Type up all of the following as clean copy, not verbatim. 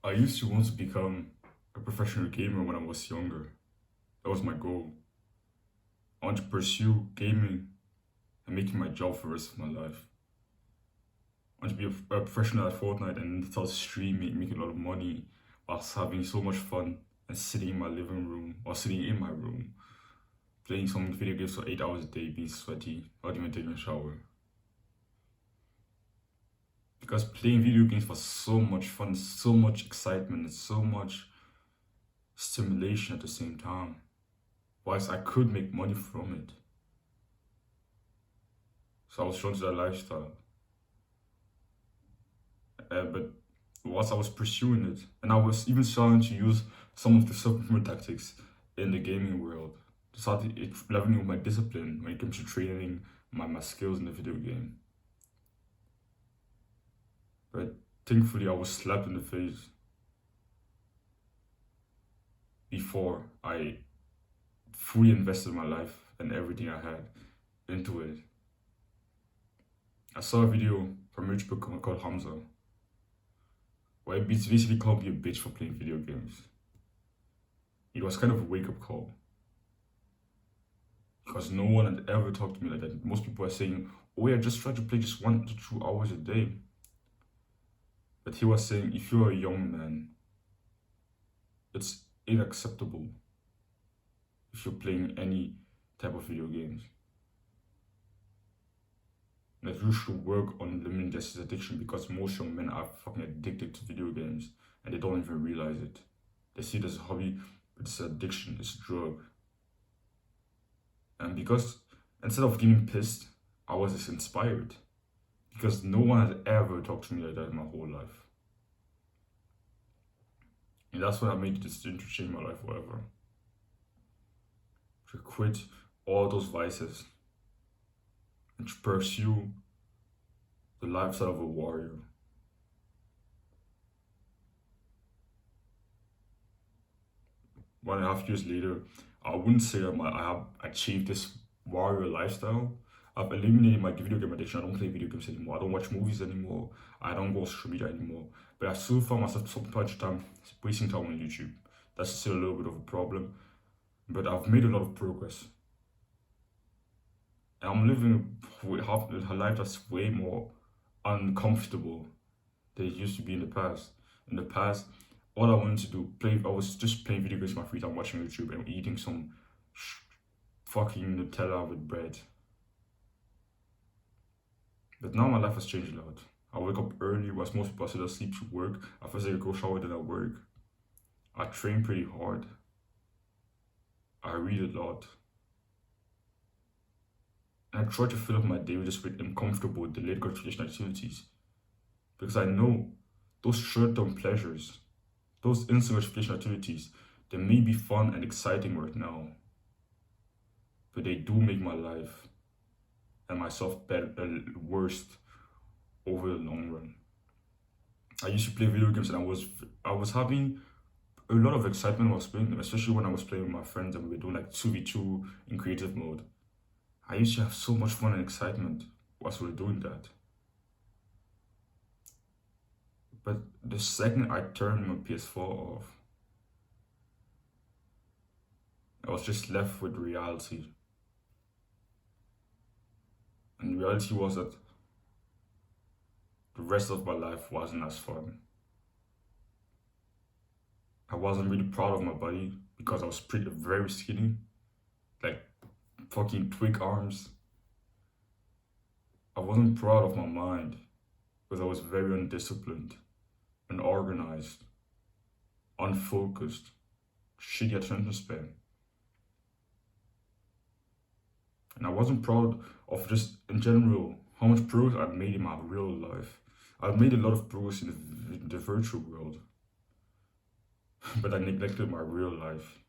I used to want to become a professional gamer when I was younger. That was my goal. I want to pursue gaming and making my job for the rest of my life. I want to be a professional at Fortnite and start streaming, making a lot of money whilst having so much fun and sitting in my living room or sitting in my room, playing some video games for 8 hours a day, being sweaty, not even taking a shower. Because playing video games was so much fun, so much excitement, and so much stimulation at the same time. Whilst I could make money from it. So I was drawn to that lifestyle. But whilst I was pursuing it, and I was even starting to use some of the self-improvement tactics in the gaming world, started it leveling with my discipline when it comes to training my skills in the video game. But thankfully, I was slapped in the face before I fully invested my life and everything I had into it. I saw a video from a rich book called Hamza, where it basically called me a bitch for playing video games. It was kind of a wake-up call. Because no one had ever talked to me like that. Most people are saying, oh yeah, just try to play just 1 to 2 hours a day. But he was saying, if you're a young man, it's unacceptable if you're playing any type of video games. That you should work on limiting this addiction because most young men are fucking addicted to video games and they don't even realize it. They see it as a hobby, but it's an addiction, it's a drug. And because instead of getting pissed, I was just inspired. Because no one had ever talked to me like that in my whole life. And that's when I made the decision to change my life forever. To quit all those vices and to pursue the lifestyle of a warrior. 1.5 years later, I wouldn't say that I have achieved this warrior lifestyle. I've eliminated my video game addiction. I don't play video games anymore. I don't watch movies anymore. I don't go on social media anymore. But I still found myself some punch time wasting time on YouTube. That's still a little bit of a problem. But I've made a lot of progress. And I'm living a life that's way more uncomfortable than it used to be in the past. In the past, all I wanted to do, I was just playing video games in my free time, watching YouTube and eating some fucking Nutella with bread. But now my life has changed a lot. I wake up early, whilst most people are still asleep to work. I first go shower, then I work. I train pretty hard. I read a lot. And I try to fill up my day with uncomfortable, delayed gratification activities. Because I know those short-term pleasures, those instant gratification activities, they may be fun and exciting right now, but they do make my life and myself better, worse over the long run. I used to play video games and I was having a lot of excitement when I was playing them, especially when I was playing with my friends and we were doing like 2v2 in creative mode. I used to have so much fun and excitement whilst we were doing that. But the second I turned my PS4 off, I was just left with reality. And the reality was that the rest of my life wasn't as fun. I wasn't really proud of my body because I was very skinny, like fucking twig arms. I wasn't proud of my mind because I was very undisciplined, unorganized, unfocused, shitty attention span. And I wasn't proud of just in general how much progress I've made in my real life. I've made a lot of progress in the virtual world, but I neglected my real life.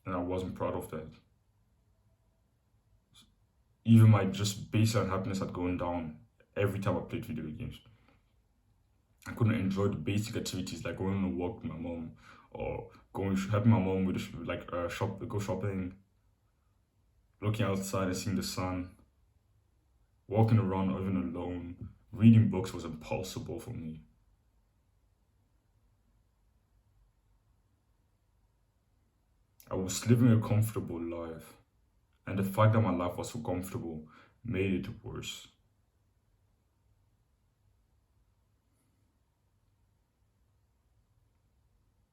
And I wasn't proud of that. Even my just baseline happiness had gone down every time I played video games. I couldn't enjoy the basic activities like going on a walk with my mom or helping my mom with go shopping, looking outside and seeing the sun, walking around even alone, reading books was impossible for me. I was living a comfortable life, and the fact that my life was so comfortable made it worse.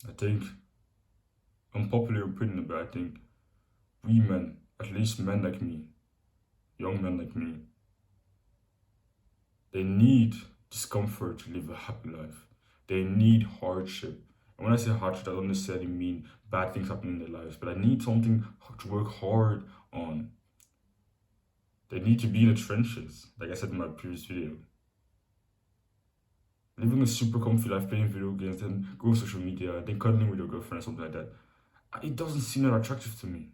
I think, unpopular opinion, but I think we men, at least men like me, young men like me, they need discomfort to live a happy life. They need hardship. And when I say hardship, I don't necessarily mean bad things happening in their lives, but I need something to work hard on. They need to be in the trenches, like I said in my previous video. Living a super comfy life, playing video games, and going on social media, then cuddling with your girlfriend or something like that, it doesn't seem that attractive to me.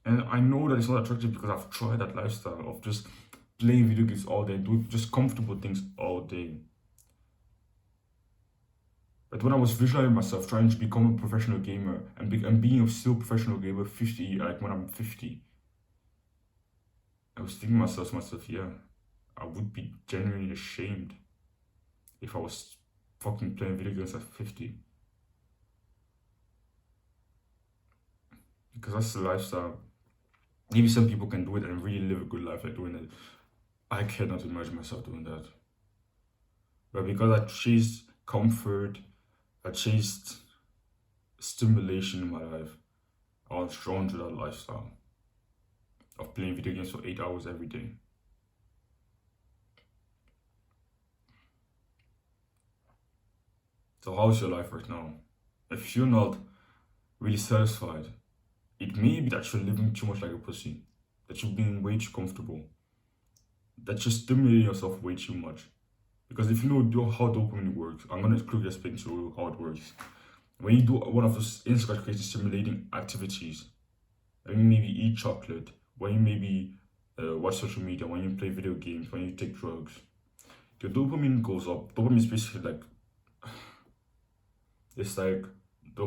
And I know that it's not attractive because I've tried that lifestyle of just playing video games all day, doing just comfortable things all day. But when I was visualizing myself trying to become a professional gamer and being a still professional gamer 50, like when I'm 50, I was thinking to myself, yeah, I would be genuinely ashamed if I was fucking playing video games at 50. Because that's the lifestyle. Maybe some people can do it and really live a good life like doing it. I cannot imagine myself doing that. But because I chased comfort, I chased stimulation in my life, I was drawn to that lifestyle of playing video games for 8 hours every day. So how's your life right now? If you're not really satisfied, it may be that you're living too much like a pussy, that you're being way too comfortable, that you're stimulating yourself way too much. Because if you know how dopamine works, I'm going to quickly explain to you how it works. When you do one of those instant gratification stimulating activities, when you maybe eat chocolate, when you maybe watch social media, when you play video games, when you take drugs, your dopamine goes up. Dopamine is basically like, it's like the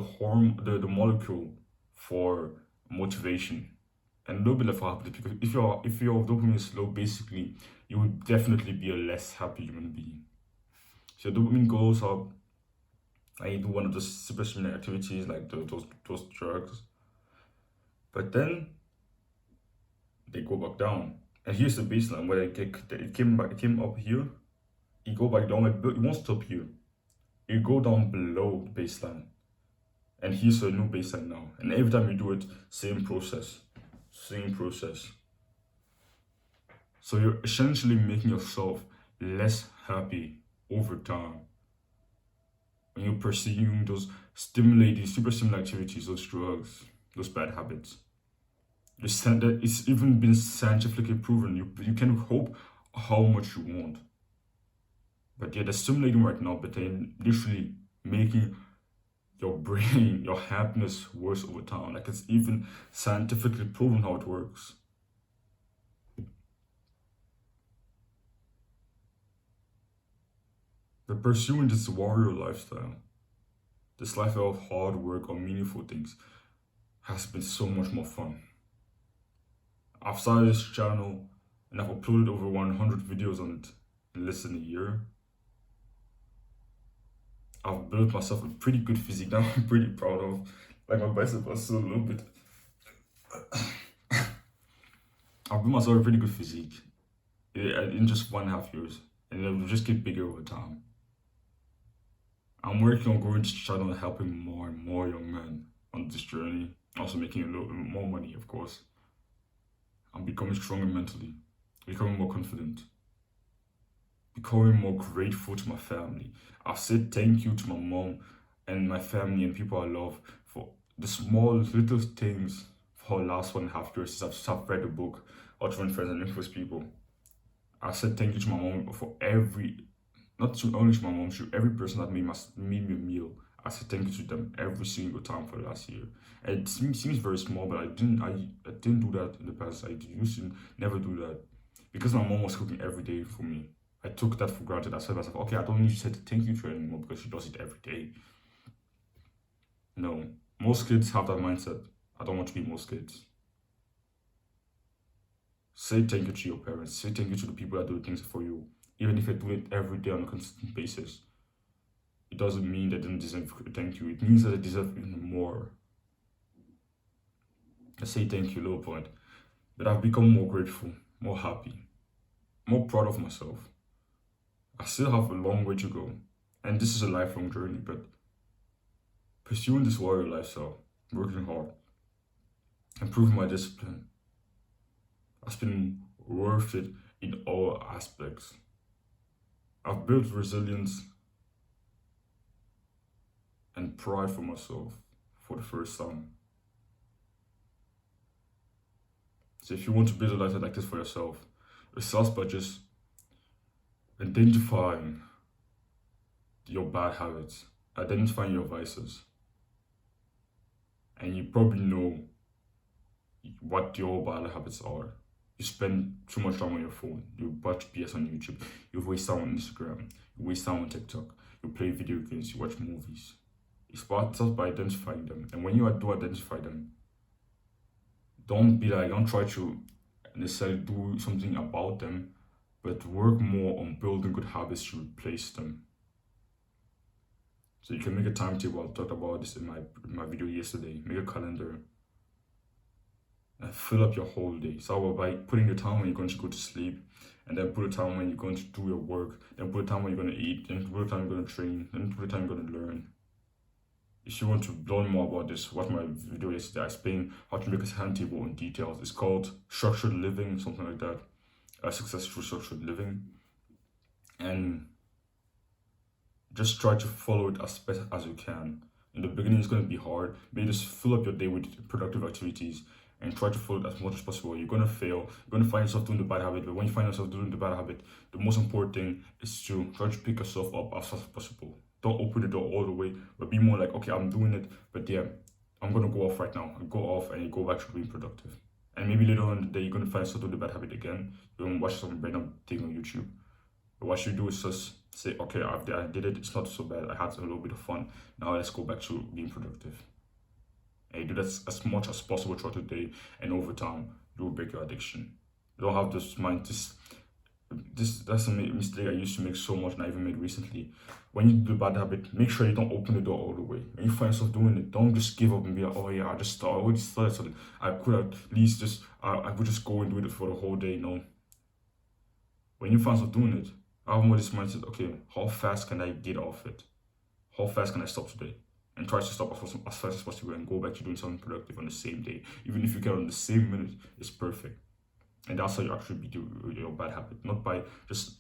the molecule for motivation, and a little bit of happiness. Because if your dopamine is low, basically you would definitely be a less happy human being. So your dopamine goes up, and you do one of those super stimulating activities like those drugs, but then they go back down. And here's the baseline where it came up here. You go back down, it won't stop here. You go down below the baseline. And here's a new baseline now. And every time you do it, same process. So you're essentially making yourself less happy over time. When you're pursuing those super stimulating activities, those drugs, those bad habits. It's even been scientifically proven. You can hope how much you want. But yeah, they're stimulating right now, but they're literally making your brain, your happiness worse over time. Like, it's even scientifically proven how it works. But pursuing this warrior lifestyle, this lifestyle of hard work on meaningful things, has been so much more fun. I've started this channel and I've uploaded over 100 videos on it in less than a year. I've built myself a pretty good physique that I'm pretty proud of. Like, my bicep was still a little bit. I've built myself a pretty good physique in just 1.5 years, and it will just get bigger over time. I'm working on growing this channel and helping more and more young men on this journey. Also making a little bit more money, of course. I'm becoming stronger mentally, becoming more confident, becoming more grateful to my family. I've said thank you to my mom and my family and people I love for the small little things for the last 1.5 years since I've read the book, How to Win Friends and Influence People. I said thank you to my mom for not only to my mom, to every person that made me a meal. I said thank you to them every single time for the last year. And it seems very small, but I didn't do that in the past. I used to never do that. Because my mom was cooking every day for me, I took that for granted. I said to myself, okay, I don't need to say thank you to her anymore because she does it every day. No, most kids have that mindset. I don't want to be most kids. Say thank you to your parents. Say thank you to the people that do things for you. Even if you do it every day on a consistent basis, it doesn't mean they didn't deserve thank you. It means that they deserve even more. I say thank you, little point. But I've become more grateful, more happy, more proud of myself. I still have a long way to go. And this is a lifelong journey, but pursuing this warrior lifestyle, working hard, improving my discipline, has been worth it in all aspects. I've built resilience and pride for myself for the first time. So if you want to build a lifestyle like this for yourself, it starts by just identifying your bad habits, identifying your vices, and you probably know what your bad habits are. You spend too much time on your phone, you watch BS on YouTube, you waste time on Instagram, you waste time on TikTok, you play video games, you watch movies. It starts by identifying them, and when you do identify them, don't try to necessarily do something about them, but work more on building good habits to replace them. So you can make a timetable. I talked about this in my video yesterday. Make a calendar and fill up your whole day. So by putting the time when you're going to go to sleep, and then put a time when you're going to do your work, then put a time when you're going to eat, then put a time you're going to train, then put a time you're going to learn. If you want to learn more about this, watch my video yesterday. I explained how to make a timetable in details. It's called Structured Living, something like that. Success through Structured Living. And just try to follow it as best as you can. In the beginning, it's going to be hard. Maybe just fill up your day with productive activities and try to follow it as much as possible. You're going to fail. You're going to find yourself doing the bad habit. But when you find yourself doing the bad habit, the most important thing is to try to pick yourself up as fast as possible. Don't open the door all the way, but be more like, okay, I'm doing it, but yeah, I'm going to go off right now. And go off and you go back to being productive. And maybe later on in the day, you're going to find yourself doing the bad habit again. You're going to watch some random thing on YouTube. But what you do is just say, okay, I did it, it's not so bad, I had a little bit of fun. Now let's go back to being productive. And you do that as much as possible throughout the day, and over time, you will break your addiction. You don't have this mind, that's a mistake I used to make so much, and I even made recently. When you do the bad habit, make sure you don't open the door all the way. When you find yourself doing it, don't just give up and be like, oh yeah, I already started something. I could at least I would just go and do it for the whole day. No. When you find yourself doing it, I have more this mindset, okay, how fast can I get off it? How fast can I stop today? And try to stop as fast as possible and go back to doing something productive on the same day. Even if you get on the same minute, it's perfect. And that's how you actually beat your bad habit. Not by just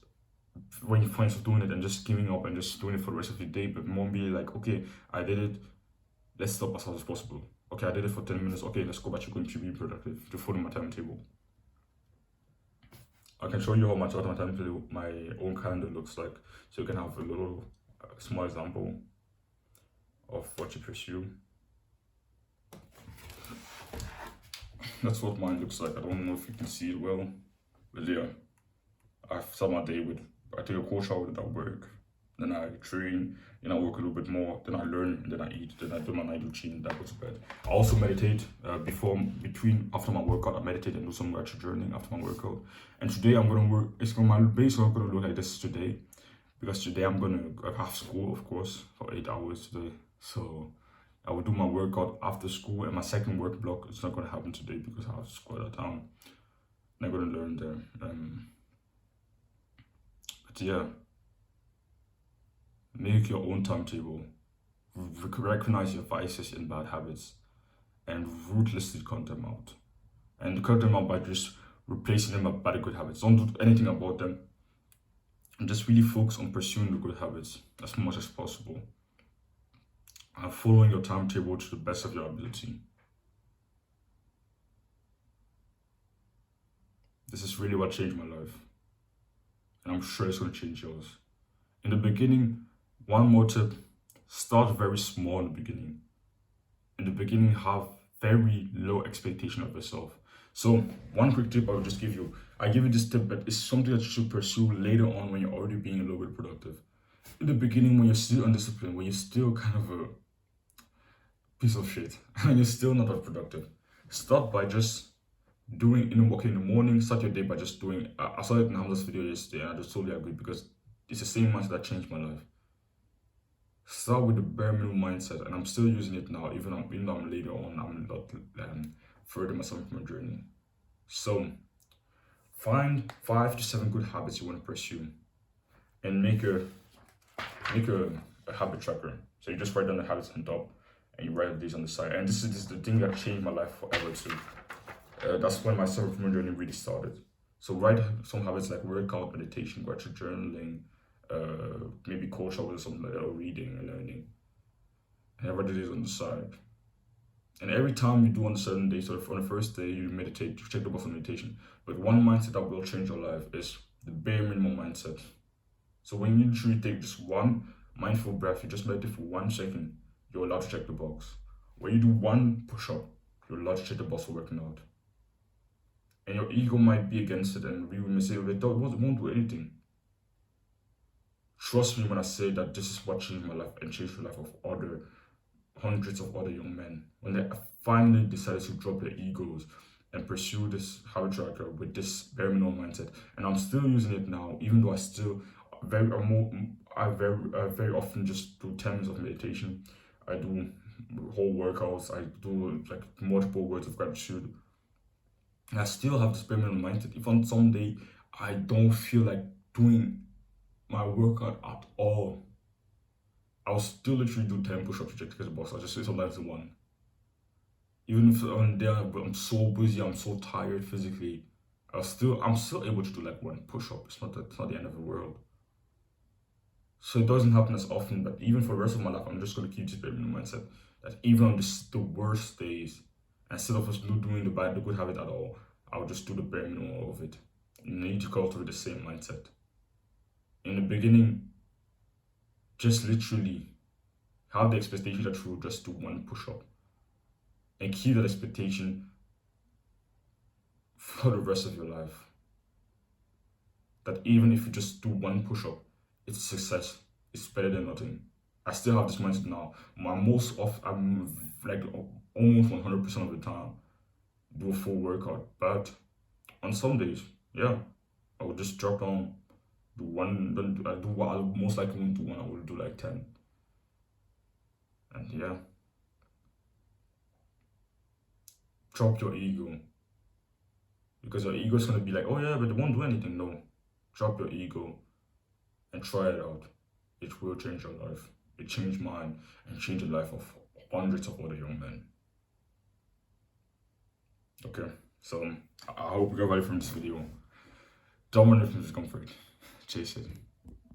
when you find yourself doing it and just giving up and just doing it for the rest of the day, but more be like, okay, I did it, let's stop as fast as possible. Okay, I did it for 10 minutes, okay, let's go back to going to be productive, to follow my timetable. I can show you how much timetable my own calendar looks like, so you can have a little small example of what you pursue. That's what mine looks like. I don't know if you can see it well, but yeah, I start my day with, I take a cold shower, then I work, then I train, then I work a little bit more, then I learn, and then I eat, then I do my night routine, and then I go to bed. I also meditate after my workout. I meditate and do some actual journaling after my workout. And today I'm gonna work. My base is gonna look like this today, because today I'm gonna have school, of course, for 8 hours today. So I will do my workout after school, and my second work block is not gonna happen today because I have school at town. And I'm gonna learn there. But yeah, make your own timetable. Recognize your vices and bad habits, and ruthlessly cut them out. And cut them out by just replacing them by the good habits. Don't do anything about them. And just really focus on pursuing the good habits as much as possible. And following your timetable to the best of your ability. This is really what changed my life. And I'm sure it's going to change yours. In the beginning, one more tip, start very small in the beginning. In the beginning, have very low expectation of yourself. So one quick tip I would just give you. I give you this tip, but it's something that you should pursue later on when you're already being a little bit productive. In the beginning, when you're still undisciplined, when you're still kind of a piece of shit, and you're still not that productive, start by just Okay, in the morning, start your day by just doing. I saw it in Hamza's video yesterday, and I just totally agree because it's the same mindset that changed my life. Start with the bare minimum mindset, and I'm still using it now, even though I'm later on, I'm not further myself in my journey. So, find 5 to 7 good habits you want to pursue, and make a habit tracker. So you just write down the habits on top, and you write these on the side. And this is the thing that changed my life forever too. That's when my self-improvement journey really started. So write some habits like workout, meditation, gratitude journaling, maybe culture or something like that, or reading and learning. And I write these on the side. And every time you do on a certain day, so on the first day you meditate, you check the box on meditation. But one mindset that will change your life is the bare minimum mindset. So when you literally take just one mindful breath, you just meditate for 1 second, you're allowed to check the box. When you do one push-up, you're allowed to check the box for working out. And your ego might be against it, and we may say, well, it won't do anything. Trust me when I say that this is what changed my life and changed the life of hundreds of other young men. When they finally decided to drop their egos and pursue this habit tracker with this bare minimum mindset. And I'm still using it now, even though I very often just do 10 minutes of meditation. I do whole workouts. I do like multiple words of gratitude. And I still have this bare minimum mindset. If on some day I don't feel like doing my workout at all, I'll still literally do 10 push-ups to check the box. I'll just say sometimes one. Even if on there I'm so busy, I'm so tired physically, I'm still able to do like one push-up. It's not the end of the world. So it doesn't happen as often, but even for the rest of my life, I'm just gonna keep this bare minimum mindset. That even on the worst days, instead of us doing the good habit at all, I'll just do the bare minimum of it. You need to cultivate the same mindset. In the beginning, just literally have the expectation that you will just do one push-up, and keep that expectation for the rest of your life. That even if you just do one push-up, it's a success. It's better than nothing. I still have this mindset now. I'm like almost 100% of the time do a full workout, but on some days, yeah, I would just drop down, do one. Then I do what I most likely won't do one. I will do like 10, and yeah, drop your ego, because your ego is gonna be like, oh yeah, but it won't do anything. No, drop your ego and try it out. It will change your life. It changed mine and changed the life of hundreds of other young men. Okay, so I hope you got value from this video. Don't want to discomfort. Chase it.